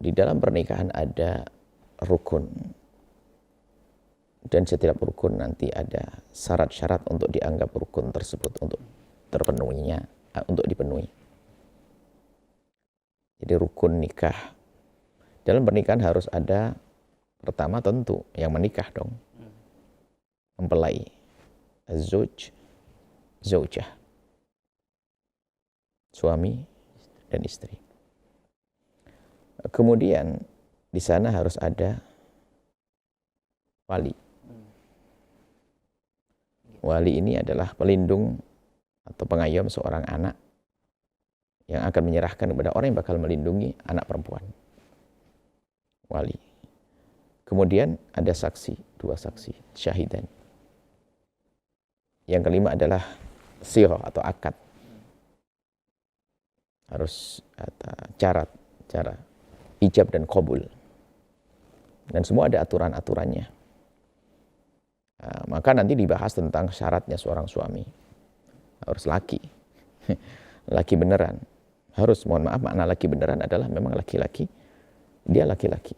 di dalam pernikahan ada rukun. Dan setiap rukun nanti ada syarat-syarat untuk dianggap rukun tersebut untuk terpenuhinya, untuk dipenuhi. Jadi rukun nikah. Dalam pernikahan harus ada, pertama tentu yang menikah dong. Mempelai. Az-zawj, zawjah. Suami dan istri. Kemudian di sana harus ada wali. Wali ini adalah pelindung atau pengayom seorang anak yang akan menyerahkan kepada orang yang bakal melindungi anak perempuan. Wali. Kemudian ada saksi, 2 saksi, syahidan. Yang kelima adalah sirah atau akad. Harus cara ijab dan qabul. Dan semua ada aturan-aturannya. Maka nanti dibahas tentang syaratnya seorang suami. Harus laki. Laki beneran. Harus, mohon maaf, makna laki beneran adalah memang laki-laki. Dia laki-laki.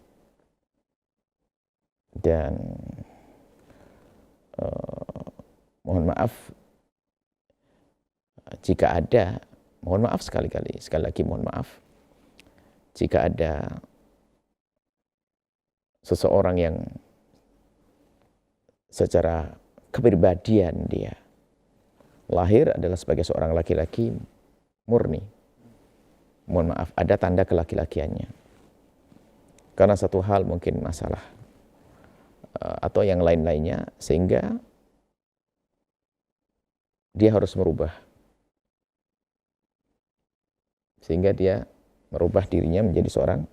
Dan mohon maaf, jika ada, mohon maaf sekali lagi mohon maaf, jika ada seseorang yang secara kepribadian dia lahir adalah sebagai seorang laki-laki murni, mohon maaf, ada tanda kelaki-lakiannya. Karena satu hal mungkin masalah atau yang lain-lainnya, sehingga dia harus merubah. Sehingga dia merubah dirinya menjadi seorang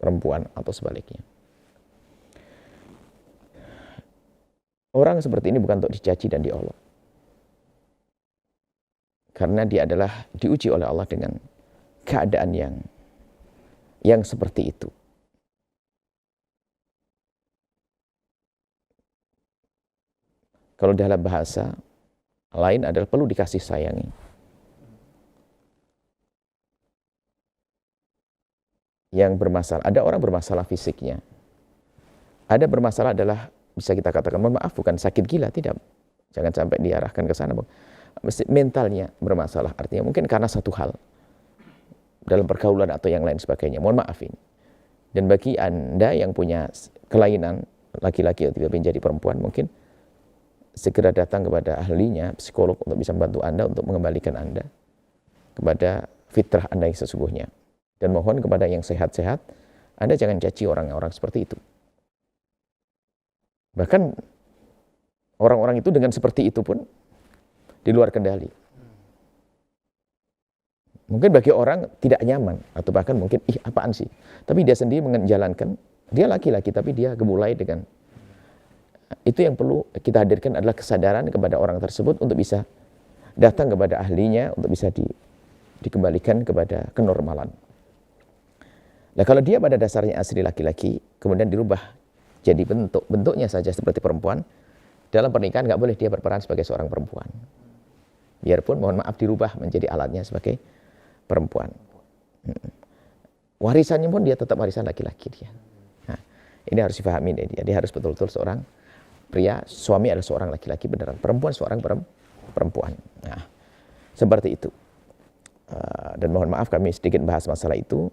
perempuan atau sebaliknya. Orang seperti ini bukan untuk dicaci dan diolok. Karena dia adalah diuji oleh Allah dengan keadaan yang seperti itu. Kalau dalam bahasa lain adalah perlu dikasih sayangi. Yang bermasalah, ada orang bermasalah fisiknya. Ada bermasalah adalah, bisa kita katakan, mohon maaf, bukan sakit gila, tidak. Jangan sampai diarahkan ke sana. Mentalnya bermasalah, artinya mungkin karena satu hal. Dalam pergaulan atau yang lain sebagainya. Mohon maaf ini. Dan bagi Anda yang punya kelainan, laki-laki atau tidak menjadi perempuan, mungkin segera datang kepada ahlinya, psikolog, untuk bisa membantu Anda untuk mengembalikan Anda kepada fitrah Anda yang sesungguhnya. Dan mohon kepada yang sehat-sehat, Anda jangan caci orang-orang seperti itu. Bahkan orang-orang itu dengan seperti itu pun di luar kendali. Mungkin bagi orang tidak nyaman, atau bahkan mungkin, apaan sih? Tapi dia sendiri menjalankan, dia laki-laki tapi dia gemulai dengan. Itu yang perlu kita hadirkan adalah kesadaran kepada orang tersebut untuk bisa datang kepada ahlinya, untuk bisa dikembalikan kepada kenormalan. Nah, kalau dia pada dasarnya asli laki-laki, kemudian dirubah jadi bentuknya saja seperti perempuan, dalam pernikahan nggak boleh dia berperan sebagai seorang perempuan. Biarpun mohon maaf dirubah menjadi alatnya sebagai perempuan. Warisannya pun dia tetap warisan laki-laki dia. Nah, ini harus difahami dia. Dia harus betul-betul seorang pria, suami adalah seorang laki-laki beneran, perempuan seorang perempuan. Nah, seperti itu. Dan mohon maaf kami sedikit bahas masalah itu.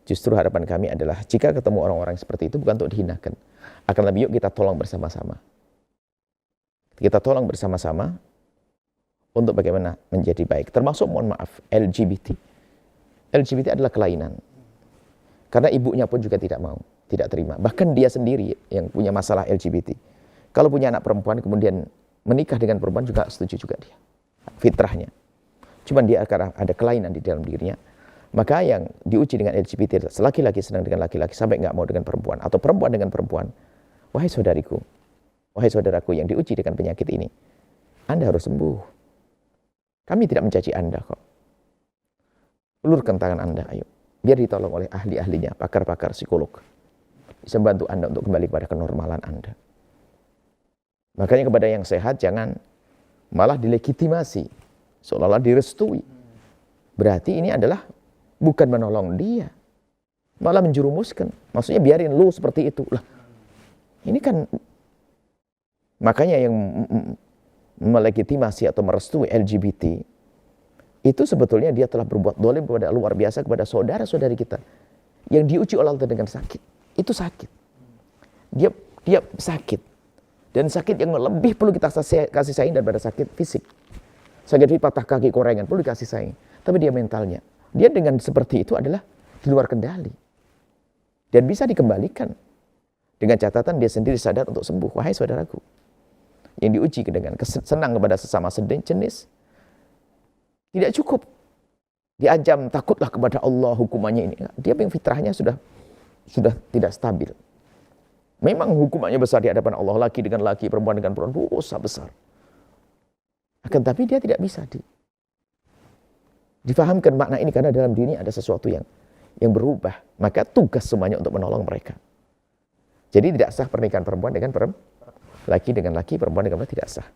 Justru harapan kami adalah jika ketemu orang-orang seperti itu bukan untuk dihinakan. Akan lebih yuk kita tolong bersama-sama. Kita tolong bersama-sama untuk bagaimana menjadi baik. Termasuk mohon maaf LGBT. LGBT adalah kelainan. Karena ibunya pun juga tidak mau, tidak terima. Bahkan dia sendiri yang punya masalah LGBT. Kalau punya anak perempuan kemudian menikah dengan perempuan juga setuju juga dia. Fitrahnya. Cuman dia akan ada kelainan di dalam dirinya. Maka yang diuji dengan LGBT, laki-laki senang dengan laki-laki sampai nggak mau dengan perempuan, atau perempuan dengan perempuan. Wahai saudariku, wahai saudaraku yang diuji dengan penyakit ini, Anda harus sembuh. Kami tidak mencaci Anda kok. Ulurkan tangan Anda, ayo. Biar ditolong oleh ahli-ahlinya, pakar-pakar psikolog. Bisa membantu Anda untuk kembali pada kenormalan Anda. Makanya kepada yang sehat jangan malah dilegitimasi, seolah-olah direstui. Berarti ini adalah bukan menolong dia. malah menjerumuskan. Maksudnya biarin lu seperti itu. Lah, ini kan makanya yang melegitimasi atau merestui LGBT itu sebetulnya dia telah berbuat dolim kepada luar biasa kepada saudara-saudari kita yang diuji oleh Allah dengan sakit. Itu sakit. Dia sakit. Dan sakit yang lebih perlu kita kasih sayang daripada sakit fisik. Sakit patah kaki, korengan perlu dikasih sayang. Tapi dia mentalnya. Dia dengan seperti itu adalah di luar kendali. Dan bisa dikembalikan. Dengan catatan dia sendiri sadar untuk sembuh. Wahai saudaraku. Yang diuji dengan senang kepada sesama jenis. Tidak cukup. Diancam takutlah kepada Allah hukumannya ini. Dia yang fitrahnya sudah tidak stabil. Memang hukumannya besar di hadapan Allah, laki dengan laki, perempuan dengan perempuan, dosa besar. Akan tapi dia tidak bisa difahamkan makna ini karena dalam diri ada sesuatu yang berubah. Maka tugas semuanya untuk menolong mereka. Jadi tidak sah pernikahan perempuan dengan laki dengan laki, perempuan dengan perempuan tidak sah.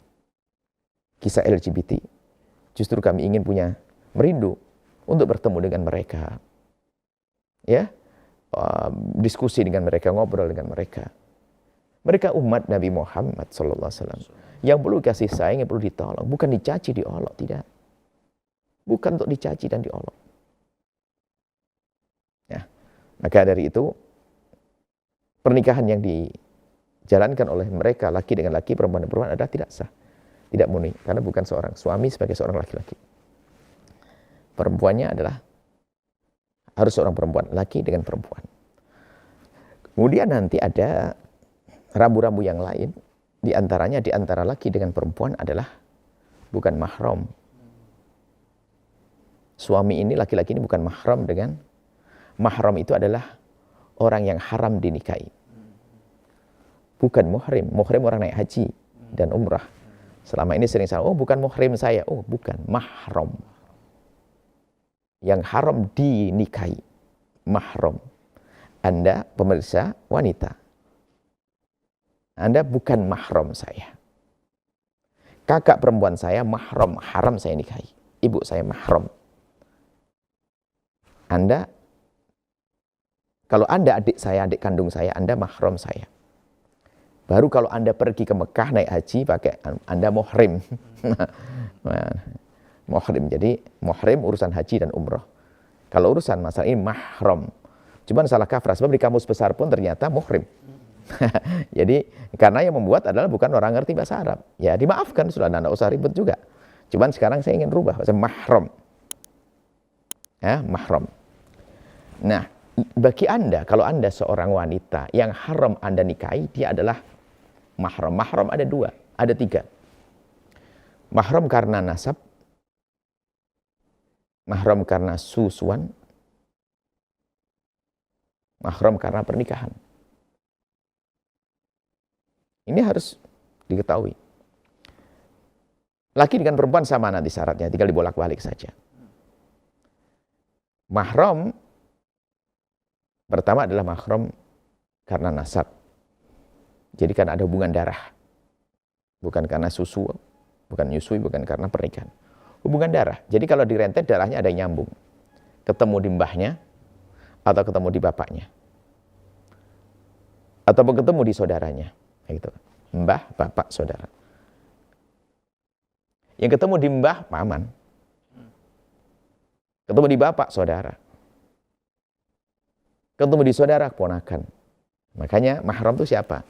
Kisah LGBT. Justru kami ingin merindu untuk bertemu dengan mereka. Ya. Diskusi dengan mereka, ngobrol dengan mereka. Mereka umat Nabi Muhammad SAW yang perlu kasih sayang, yang perlu ditolong, bukan dicaci, diolok, tidak. Bukan untuk dicaci dan diolok. Ya. Maka dari itu pernikahan yang dijalankan oleh mereka laki dengan laki, perempuan dengan perempuan adalah tidak sah, tidak murni, karena bukan seorang suami sebagai seorang laki-laki. Perempuannya adalah harus seorang perempuan, laki dengan perempuan. Kemudian nanti ada rambu-rambu yang lain. Di antara laki dengan perempuan adalah bukan mahram. Suami ini, laki-laki ini bukan mahram dengan mahram itu adalah orang yang haram dinikahi. Bukan muhrim. Muhrim orang naik haji dan umrah. Selama ini sering salah, oh bukan muhrim saya. Oh bukan, mahram. Yang haram dinikahi, mahram. Anda pemirsa wanita, Anda bukan mahram saya. Kakak perempuan saya mahram, haram saya nikahi. Ibu saya mahram. Anda, kalau Anda adik saya, adik kandung saya, Anda mahram saya. Baru kalau Anda pergi ke Mekah naik haji, pakai Anda muhrim. Muhrim, jadi muhrim urusan haji dan umroh. Kalau urusan masalah ini mahram. Cuman salah kafrah, sebab di kamus besar pun ternyata muhrim. Jadi karena yang membuat adalah bukan orang ngerti bahasa Arab. Ya dimaafkan, sudah tidak usah ribet juga. Cuman sekarang saya ingin rubah bahasa mahram. Ya, mahram. Nah, bagi Anda, kalau Anda seorang wanita yang haram Anda nikahi, dia adalah mahram. Mahram ada 2, ada 3. Mahram karena nasab, mahram karena susuan, mahram karena pernikahan. Ini harus diketahui. Laki dengan perempuan sama nanti syaratnya, tinggal dibolak-balik saja. Mahram pertama adalah mahram karena nasab. Jadi kan ada hubungan darah. Bukan karena susu, bukan nyusui, bukan karena pernikahan. Hubungan darah. Jadi kalau direntet darahnya ada yang nyambung. Ketemu di mbahnya atau ketemu di bapaknya. Atau ketemu di saudaranya. Gitu. Mbah, bapak, saudara. Yang ketemu di mbah, paman. Ketemu di bapak, saudara. Ketemu di saudara, ponakan. Makanya mahram itu siapa?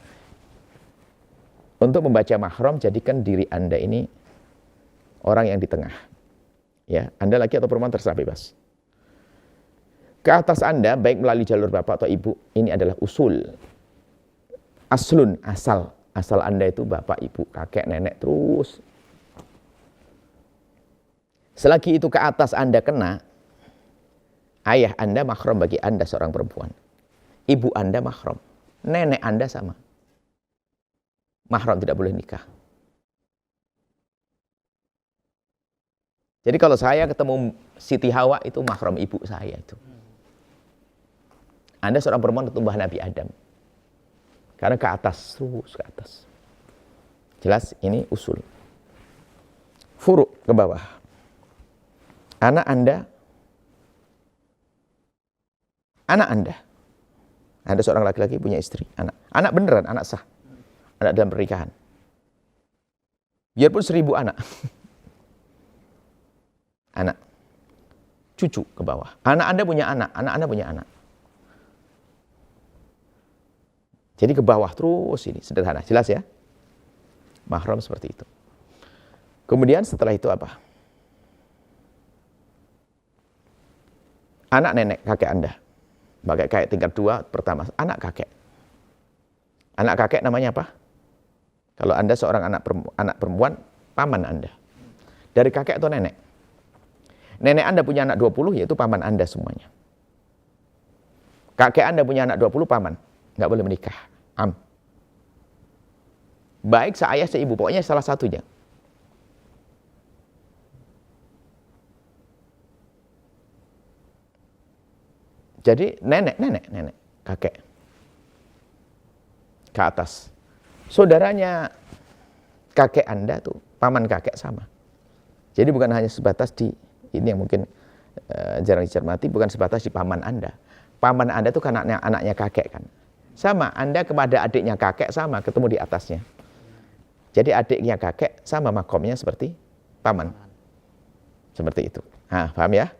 Untuk membaca mahram, jadikan diri Anda ini orang yang di tengah. Ya, Anda laki atau perempuan terserah bebas. Ke atas Anda, baik melalui jalur bapak atau ibu, ini adalah usul. Aslun, asal. Asal Anda itu bapak, ibu, kakek, nenek, terus. Selagi itu ke atas Anda kena, ayah Anda mahram bagi Anda seorang perempuan. Ibu Anda mahram. Nenek Anda sama. Mahram tidak boleh nikah. Jadi kalau saya ketemu Siti Hawa itu mahram ibu saya itu. Anda seorang perempuan ketemu Nabi Adam. Karena ke atas, terus ke atas. Jelas ini usul. Furu ke bawah. Anak Anda Ada seorang laki-laki punya istri, anak. Anak beneran, anak sah. Anak dalam pernikahan. Biarpun 1000 anak. Anak. Cucu ke bawah. Anak Anda punya anak Anda punya anak. Jadi ke bawah terus ini, sederhana. Jelas ya? Mahram seperti itu. Kemudian setelah itu apa? Anak nenek kakek Anda. Bagai kakek tingkat 2 pertama, anak kakek. Anak kakek namanya apa? Kalau Anda seorang anak perempuan, paman Anda. Dari kakek atau nenek? Nenek Anda punya anak 20, yaitu paman Anda semuanya. Kakek Anda punya anak 20, paman. Nggak boleh menikah. Baik seayah seibu, pokoknya salah satunya. Jadi nenek, kakek. Ke atas. Saudaranya kakek Anda tuh, paman kakek sama. Jadi bukan hanya sebatas di, ini yang mungkin jarang dicermati, bukan sebatas di paman Anda. Paman Anda tuh kan anaknya kakek kan. Sama, Anda kepada adiknya kakek sama, ketemu di atasnya. Jadi adiknya kakek sama makomnya seperti paman. Seperti itu. Nah, paham ya?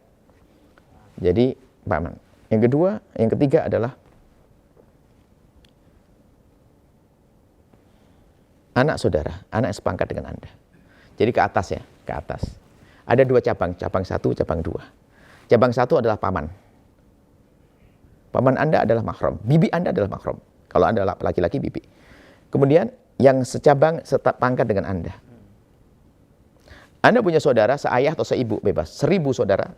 Jadi paman. Yang kedua, yang ketiga adalah anak saudara, anak sepangkat dengan Anda. Jadi ke atas ya, ke atas. Ada 2 cabang, cabang 1, cabang 2. Cabang 1 adalah paman. Paman Anda adalah mahram, bibi Anda adalah mahram. Kalau Anda laki-laki, bibi. Kemudian yang secabang sepangkat dengan Anda. Anda punya saudara, seayah atau seibu, bebas. 1000 saudara,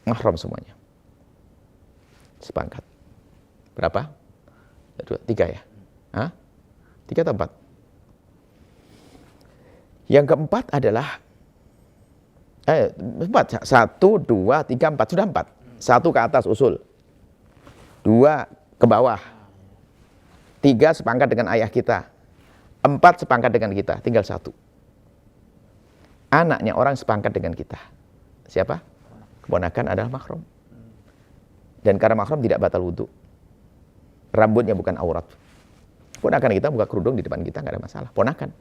mahram semuanya. Sepangkat. Berapa? 3 ya? Hah? 3 atau 4? Yang keempat adalah 4. 1, 2, 3, 4. Sudah 4. 1 ke atas usul. 2 ke bawah. 3 sepangkat dengan ayah kita. 4 sepangkat dengan kita. Tinggal 1. Anaknya orang sepangkat dengan kita. Siapa? Keponakan adalah mahram. Dan karena mahram tidak batal wudhu. Rambutnya bukan aurat. Ponakan kita buka kerudung di depan kita, nggak ada masalah. Ponakan.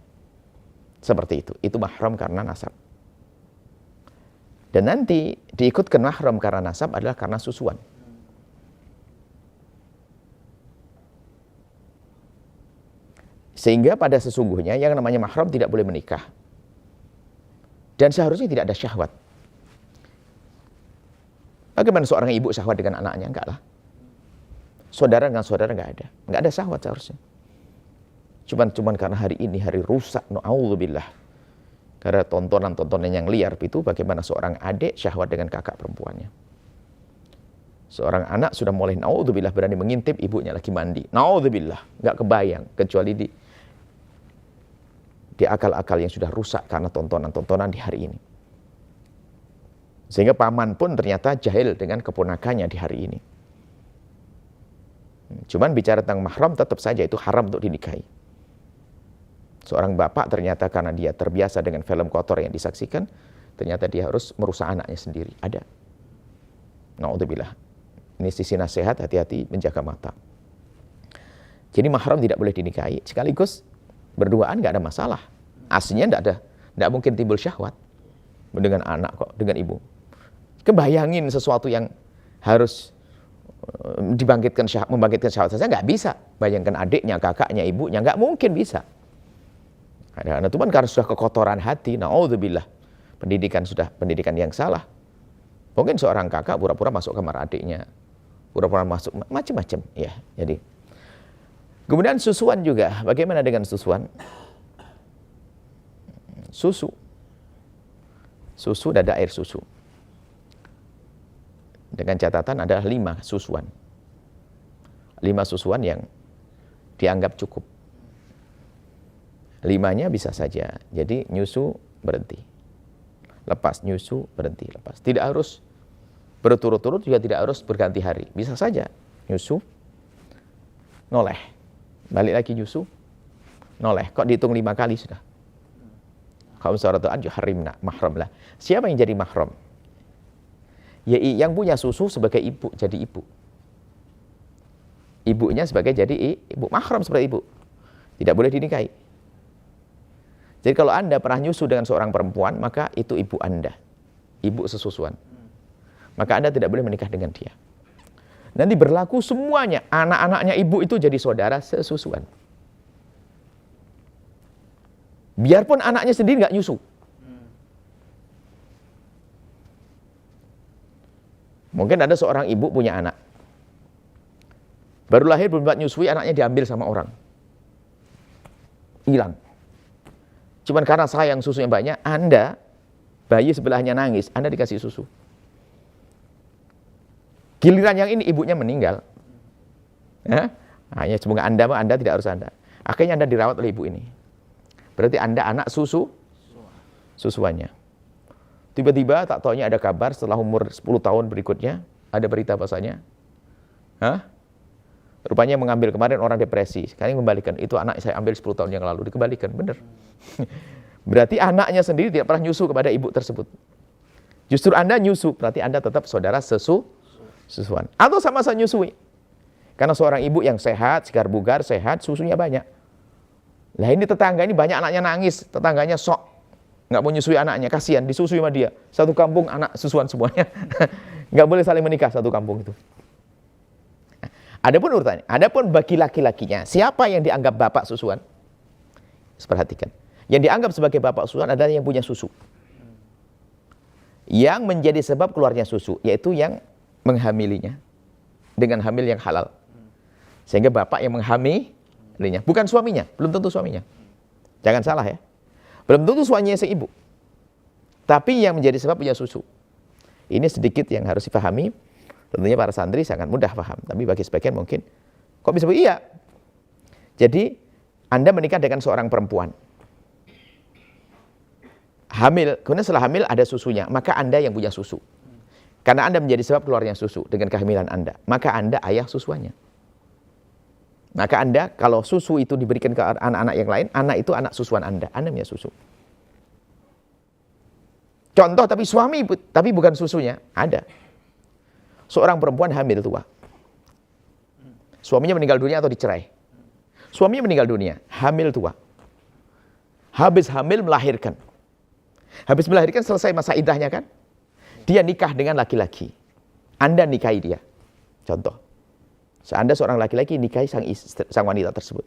Seperti itu. Itu mahram karena nasab. Dan nanti diikutkan mahram karena nasab adalah karena susuan. Sehingga pada sesungguhnya yang namanya mahram tidak boleh menikah. Dan seharusnya tidak ada syahwat. Bagaimana seorang ibu syahwat dengan anaknya? Enggak lah. Saudara dengan saudara enggak ada. Enggak ada syahwat seharusnya. Cuman karena hari ini hari rusak, na'udzubillah. Karena tontonan-tontonan yang liar itu, bagaimana seorang adik syahwat dengan kakak perempuannya. Seorang anak sudah mulai na'udzubillah berani mengintip ibunya lagi mandi. Na'udzubillah, enggak kebayang kecuali di akal-akal yang sudah rusak karena tontonan-tontonan di hari ini. Sehingga paman pun ternyata jahil dengan keponakannya di hari ini. Cuman bicara tentang mahram tetap saja itu haram untuk dinikahi. Seorang bapak ternyata karena dia terbiasa dengan film kotor yang disaksikan, ternyata dia harus merusak anaknya sendiri. Ada. Na'udzubillah. Ini sisi nasihat, hati-hati menjaga mata. Jadi mahram tidak boleh dinikahi. Sekaligus berduaan nggak ada masalah. Aslinya nggak mungkin timbul syahwat dengan anak kok, dengan ibu. Kebayangin sesuatu yang harus membangkitkan syahwat saja nggak bisa. Bayangkan adiknya, kakaknya, ibunya, nggak mungkin bisa. Karena itu kan karena sudah kekotoran hati, na'udzubillah. Pendidikan yang salah. Mungkin seorang kakak pura-pura masuk kamar adiknya, pura-pura masuk macam-macam, ya. Jadi kemudian susuan juga. Bagaimana dengan susuan? Susu dan ada air susu. Dengan catatan adalah 5 susuan. 5 susuan yang dianggap cukup. 5-nya bisa saja. Jadi nyusu berhenti. Lepas nyusu berhenti, lepas. Tidak harus berturut-turut, juga tidak harus berganti hari. Bisa saja nyusu, noleh. Balik lagi nyusu, noleh. Kok dihitung 5 kali sudah? Khamsaratu'an yuharrimna, mahram lah. Siapa yang jadi mahram? Ya, yang punya susu sebagai ibu, jadi ibu. ibunya sebagai jadi ibu, mahram seperti ibu. Tidak boleh dinikahi. Jadi kalau Anda pernah nyusu dengan seorang perempuan, maka itu ibu Anda. Ibu sesusuan. Maka Anda tidak boleh menikah dengan dia. Nanti berlaku semuanya. Anak-anaknya ibu itu jadi saudara sesusuan. Biarpun anaknya sendiri nggak nyusu. Mungkin ada seorang ibu punya anak. Baru lahir belum dapat nyusui, anaknya diambil sama orang. Hilang. Cuman karena sayang susunya banyak, Anda, bayi sebelahnya nangis, Anda dikasih susu. Giliran yang ini ibunya meninggal. Ya? Hanya semoga Anda tidak harus Anda. Akhirnya Anda dirawat oleh ibu ini. Berarti Anda anak susuannya. Tiba-tiba tak taunya ada kabar setelah umur 10 tahun berikutnya, ada berita bahasanya. Rupanya mengambil kemarin orang depresi, sekarang kembalikan. Itu anak saya ambil 10 tahun yang lalu, dikembalikan, benar. Berarti anaknya sendiri tidak pernah nyusu kepada ibu tersebut. Justru Anda nyusu, berarti Anda tetap saudara susuan. Atau sama-sama nyusui. Karena seorang ibu yang sehat, segar bugar, sehat, susunya banyak. Lah ini tetangga ini banyak anaknya nangis, tetangganya sok. Nggak mau nyusui anaknya, kasihan, disusui sama dia. Satu kampung anak susuan semuanya. Nggak boleh saling menikah satu kampung itu. Adapun urutannya, adapun bagi laki-lakinya, siapa yang dianggap bapak susuan? Perhatikan. Yang dianggap sebagai bapak susuan adalah yang punya susu. Yang menjadi sebab keluarnya susu, yaitu yang menghamilinya dengan hamil yang halal. Sehingga bapak yang menghamilinya, bukan suaminya, belum tentu suaminya. Jangan salah ya. Belum tentu suaminya si ibu. Tapi yang menjadi sebab punya susu. Ini sedikit yang harus dipahami. Tentunya para santri sangat mudah paham. Tapi bagi sebagian mungkin, kok bisa begitu? Iya. Jadi, Anda menikah dengan seorang perempuan. Hamil, kemudian setelah hamil ada susunya. Maka Anda yang punya susu. Karena Anda menjadi sebab keluarnya susu dengan kehamilan Anda. Maka Anda ayah susuannya. Maka Anda, kalau susu itu diberikan ke anak-anak yang lain, anak itu anak susuan Anda. Anda punya susu. Contoh, tapi suami, tapi bukan susunya. Ada. Seorang perempuan hamil tua. Suaminya meninggal dunia atau dicerai. Suaminya meninggal dunia, hamil tua. Habis hamil melahirkan. Habis melahirkan selesai masa iddahnya kan? Dia nikah dengan laki-laki. Anda nikahi dia. Contoh. Anda seorang laki-laki nikahi sang wanita tersebut.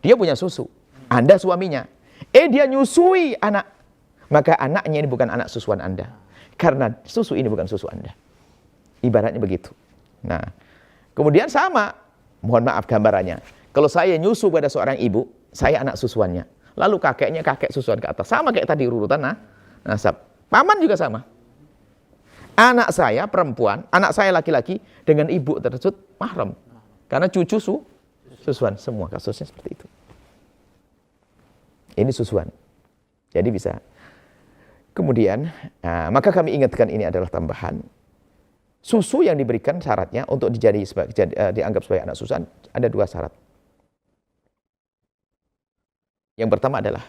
Dia punya susu. Anda suaminya. Dia nyusui anak. Maka anaknya ini bukan anak susuan Anda. Karena susu ini bukan susu Anda. Ibaratnya begitu. Nah, kemudian sama. Mohon maaf gambarannya. Kalau saya nyusu pada seorang ibu, saya anak susuannya. Lalu kakeknya kakek susuan ke atas. Sama kayak tadi urutan nasab. Paman juga sama. Anak saya perempuan, anak saya laki-laki dengan ibu tersebut mahram. Karena cucu susuan. Semua kasusnya seperti itu. Ini susuan. Jadi bisa. Kemudian, maka kami ingatkan ini adalah tambahan. Susu yang diberikan syaratnya untuk dianggap sebagai anak susuan, ada 2 syarat. Yang pertama adalah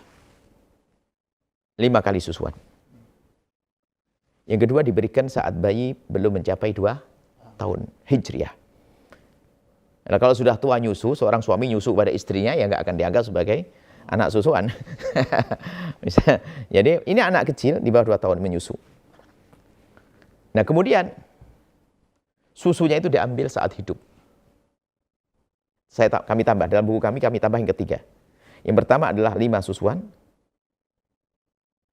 5 kali susuan. Yang kedua diberikan saat bayi belum mencapai 2 tahun Hijriah. Nah, kalau sudah tua nyusu, seorang suami nyusu pada istrinya, ya nggak akan dianggap sebagai anak susuan. Jadi ini anak kecil di bawah 2 tahun menyusu. Nah kemudian susunya itu diambil saat hidup. Kami tambah, dalam buku kami tambah yang ketiga. Yang pertama adalah 5 susuan.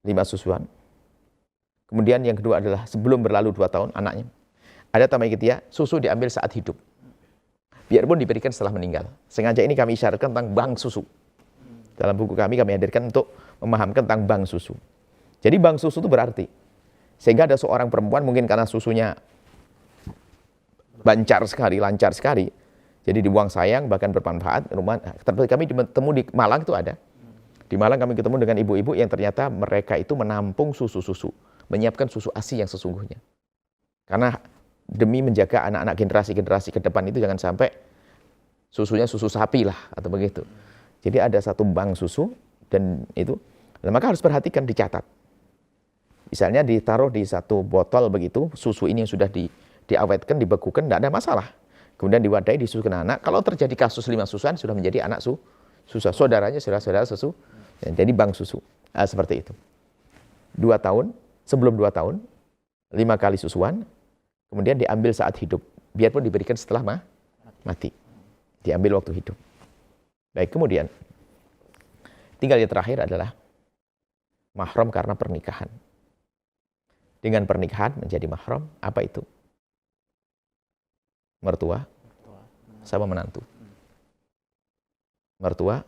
5 susuan. Kemudian yang kedua adalah sebelum berlalu 2 tahun anaknya. Ada tambahan ketiga, susu diambil saat hidup. Biarpun diberikan setelah meninggal. Sengaja ini kami isyaratkan tentang bank susu. Dalam buku kami hadirkan untuk memahamkan tentang bank susu. Jadi bank susu itu berarti, sehingga ada seorang perempuan mungkin karena susunya lancar sekali, jadi dibuang sayang, bahkan bermanfaat. Kami ketemu di Malang itu ada. Di Malang kami ketemu dengan ibu-ibu yang ternyata mereka itu menampung susu-susu, menyiapkan susu ASI yang sesungguhnya. Karena demi menjaga anak-anak generasi ke depan itu jangan sampai susunya susu sapi lah atau begitu. Jadi ada satu bank susu dan itu, nah, maka harus perhatikan, dicatat. Misalnya ditaruh di satu botol begitu, susu ini yang sudah diawetkan, dibekukan, tidak ada masalah. kemudian diwadahi, disusukan anak. Kalau terjadi kasus 5 susuan, sudah menjadi anak susah. Saudaranya saudara susu, jadi bank susu. Seperti itu. 2 tahun, sebelum 2 tahun, 5 kali susuan, kemudian diambil saat hidup. Biarpun diberikan setelah mati. Diambil waktu hidup. Baik, kemudian tinggal yang terakhir adalah mahram karena pernikahan. Dengan pernikahan menjadi mahram, apa itu? Mertua sama menantu. Mertua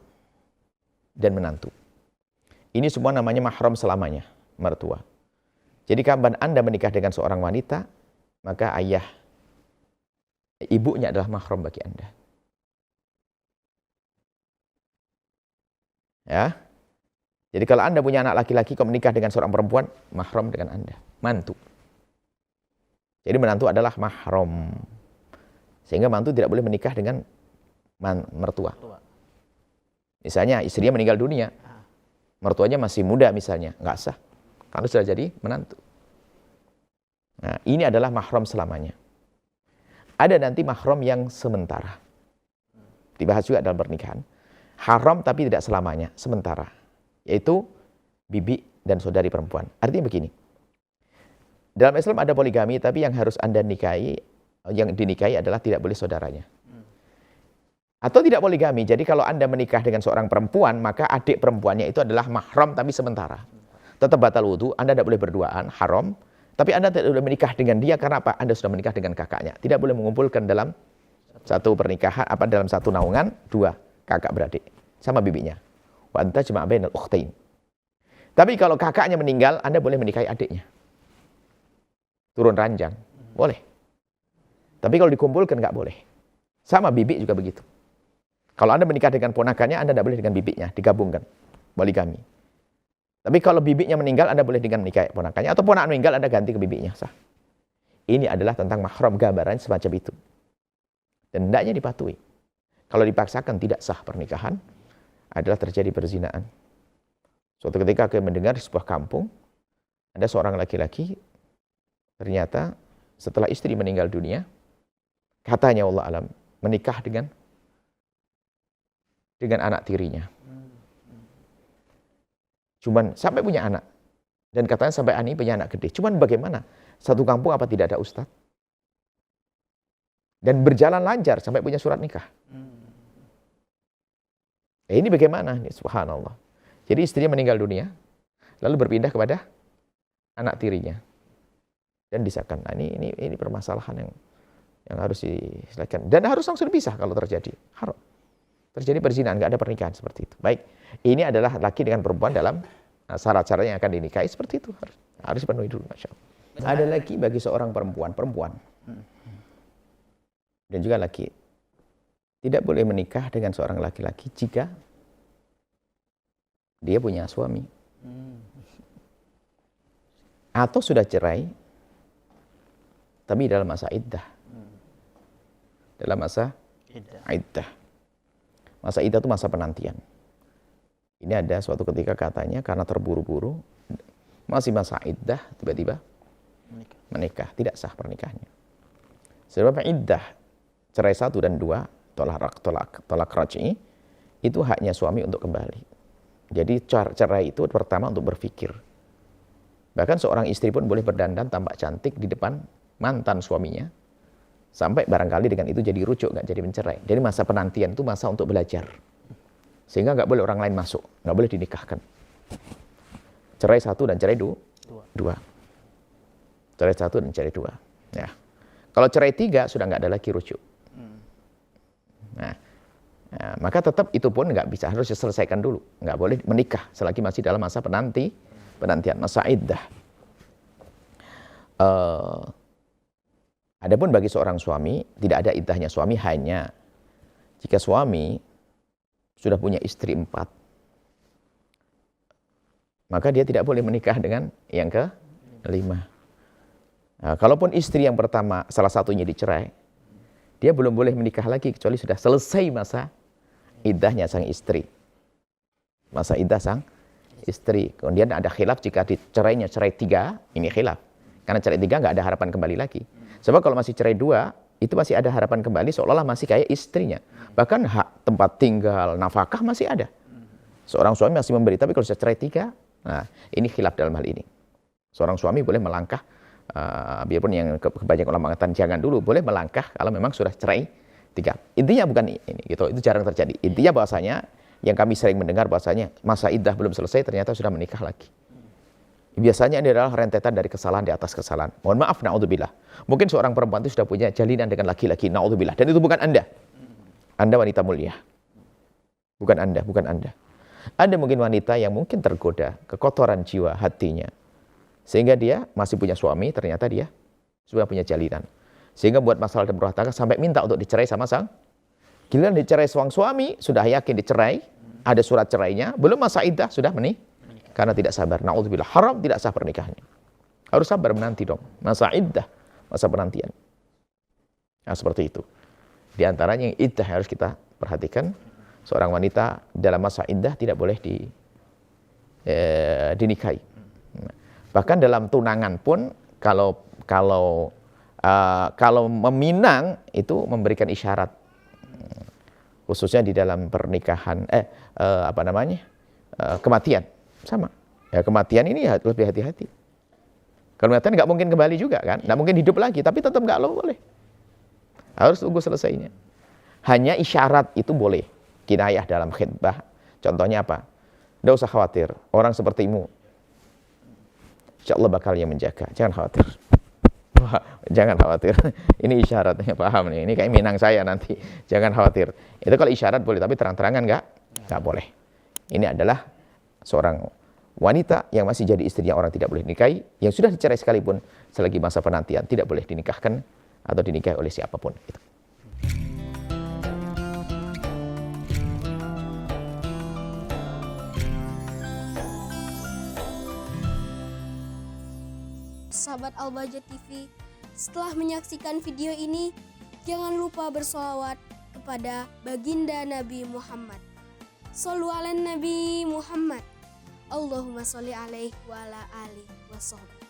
dan menantu. Ini semua namanya mahram selamanya, mertua. Jadi kapan Anda menikah dengan seorang wanita, maka ayah, ibunya adalah mahram bagi Anda. Ya. Jadi kalau Anda punya anak laki-laki, kau menikah dengan seorang perempuan, mahram dengan Anda. Mantu. Jadi menantu adalah mahram. Sehingga mantu tidak boleh menikah dengan mertua. Misalnya istrinya meninggal dunia, mertuanya masih muda misalnya, nggak sah. Karena sudah jadi menantu. Nah, ini adalah mahram selamanya. Ada nanti mahram yang sementara. Dibahas juga dalam pernikahan. Haram tapi tidak selamanya, sementara. Yaitu bibi dan saudari perempuan. Artinya begini. Dalam Islam ada poligami, tapi yang harus Anda nikahi, yang dinikahi adalah tidak boleh saudaranya. Atau tidak poligami, jadi kalau Anda menikah dengan seorang perempuan, maka adik perempuannya itu adalah mahram tapi sementara. Tetap batal wudhu, Anda tidak boleh berduaan, haram. Tapi Anda tidak boleh menikah dengan dia, karena apa? Anda sudah menikah dengan kakaknya. Tidak boleh mengumpulkan dalam satu pernikahan, dalam satu naungan, 2 kakak beradik. Sama bibinya. Wa anta jama' bainal ukhtain. Tapi kalau kakaknya meninggal, Anda boleh menikahi adiknya. Turun ranjang, boleh. Tapi kalau dikumpulkan nggak boleh. Sama bibi juga begitu. Kalau Anda menikah dengan ponakannya, Anda tidak boleh dengan bibinya, digabungkan. Poligami. Tapi kalau bibinya meninggal, Anda boleh dengan menikahi ponakannya. Atau ponakan meninggal, Anda ganti ke bibinya, sah. Ini adalah tentang mahram, gambaran semacam itu. Dan hendaknya dipatuhi. Kalau dipaksakan tidak sah pernikahan, adalah terjadi perzinaan. Suatu ketika saya mendengar di sebuah kampung, ada seorang laki-laki, ternyata setelah istri meninggal dunia, katanya Allah alam, menikah dengan anak tirinya. Cuman sampai punya anak. Dan katanya sampai ani punya anak gede. Cuman bagaimana? Satu kampung apa tidak ada ustadz? Dan berjalan lancar sampai punya surat nikah. Ini bagaimana? Subhanallah. Jadi istrinya meninggal dunia, lalu berpindah kepada anak tirinya. Dan disahkan. Nah, ini permasalahan yang harus diselesaikan. Dan harus langsung dipisah kalau terjadi. Haram. Terjadi perzinahan, nggak ada pernikahan seperti itu. Baik, ini adalah laki dengan perempuan dalam syarat-syarat yang akan dinikahi seperti itu. Harus dipenuhi dulu, Masya Allah. Ada lagi bagi seorang perempuan. Dan juga laki. Tidak boleh menikah dengan seorang laki-laki jika dia punya suami. Atau sudah cerai, tapi dalam masa iddah. Dalam masa iddah. Masa iddah itu masa penantian. Ini ada suatu ketika katanya karena terburu-buru, masih masa iddah, tiba-tiba menikah. Tidak sah pernikahannya. Sebab iddah, cerai 1 dan 2, tolak raj'i, itu haknya suami untuk kembali. Jadi cerai itu pertama untuk berpikir. Bahkan seorang istri pun boleh berdandan tampak cantik di depan mantan suaminya, sampai barangkali dengan itu jadi rujuk, nggak jadi mencerai. Jadi masa penantian itu masa untuk belajar. Sehingga nggak boleh orang lain masuk, nggak boleh dinikahkan. Cerai 1 dan cerai 2. Cerai 1 dan cerai 2. Ya. Kalau cerai 3 sudah nggak ada lagi rujuk. Nah, maka tetap itu pun nggak bisa, harus diselesaikan dulu. Nggak boleh menikah selagi masih dalam masa penantian, masa iddah. Adapun bagi seorang suami, tidak ada iddahnya. Suami hanya jika suami sudah punya istri 4, maka dia tidak boleh menikah dengan yang ke-5. Nah, kalaupun istri yang pertama salah satunya dicerai, dia belum boleh menikah lagi kecuali sudah selesai masa iddahnya sang istri. Masa iddah sang istri. Kemudian ada khilaf jika cerai 3, ini khilaf. Karena cerai 3 nggak ada harapan kembali lagi. Sebab kalau masih cerai 2, itu masih ada harapan kembali seolah-olah masih kayak istrinya. Bahkan hak tempat tinggal, nafkah masih ada. Seorang suami masih memberi, tapi kalau sudah cerai 3, nah ini khilaf dalam hal ini. Seorang suami boleh melangkah, biarpun yang kebanyakan ulama mengatakan jangan dulu, boleh melangkah kalau memang sudah cerai 3. Intinya bukan ini, gitu. Itu jarang terjadi. Intinya bahwasanya yang kami sering mendengar bahwasanya masa iddah belum selesai, ternyata sudah menikah lagi. Biasanya ini adalah rentetan dari kesalahan di atas kesalahan. Mohon maaf, na'udzubillah. Mungkin seorang perempuan itu sudah punya jalinan dengan laki-laki, na'udzubillah. Dan itu bukan Anda. Anda wanita mulia. Bukan Anda, bukan Anda. Ada mungkin wanita yang mungkin tergoda, kekotoran jiwa hatinya. Sehingga dia masih punya suami, ternyata dia sudah punya jalinan. Sehingga buat masalah dan berumah tangga sampai minta untuk dicerai sama sang. Giliran dicerai sang suami, sudah yakin dicerai, ada surat cerainya, belum masa iddah, sudah menikah. Karena tidak sabar. Na'udzubillah, haram, tidak sah pernikahannya. Harus sabar menanti dong. Masa iddah, masa penantian. Nah, seperti itu. Di antaranya yang iddah harus kita perhatikan. Seorang wanita dalam masa iddah tidak boleh dinikahi. Bahkan dalam tunangan pun, kalau meminang, itu memberikan isyarat. Khususnya di dalam pernikahan, kematian. Sama. Ya, kematian ini lebih hati-hati. Kematian nggak mungkin kembali juga kan, nggak mungkin hidup lagi, tapi tetap nggak boleh. Harus tunggu selesainya. Hanya isyarat itu boleh. Kinayah dalam khitbah. Contohnya apa? Nggak usah khawatir. Orang sepertimu, insya Allah bakal yang menjaga. Jangan khawatir. Wah, jangan khawatir. Ini isyaratnya, paham nih. Ini kayak minang saya nanti. Jangan khawatir. Itu kalau isyarat boleh, tapi terang-terangan nggak boleh. Ini adalah seorang wanita yang masih jadi istrinya orang tidak boleh dinikahi, yang sudah dicerai sekalipun selagi masa penantian tidak boleh dinikahkan atau dinikahi oleh siapapun. Gitu. Sahabat Al-Bahjah TV, setelah menyaksikan video ini, jangan lupa bersolawat kepada baginda Nabi Muhammad. Shollu ala Nabi Muhammad. Allahumma sholli alaihi wa ala alihi wa sahbihi.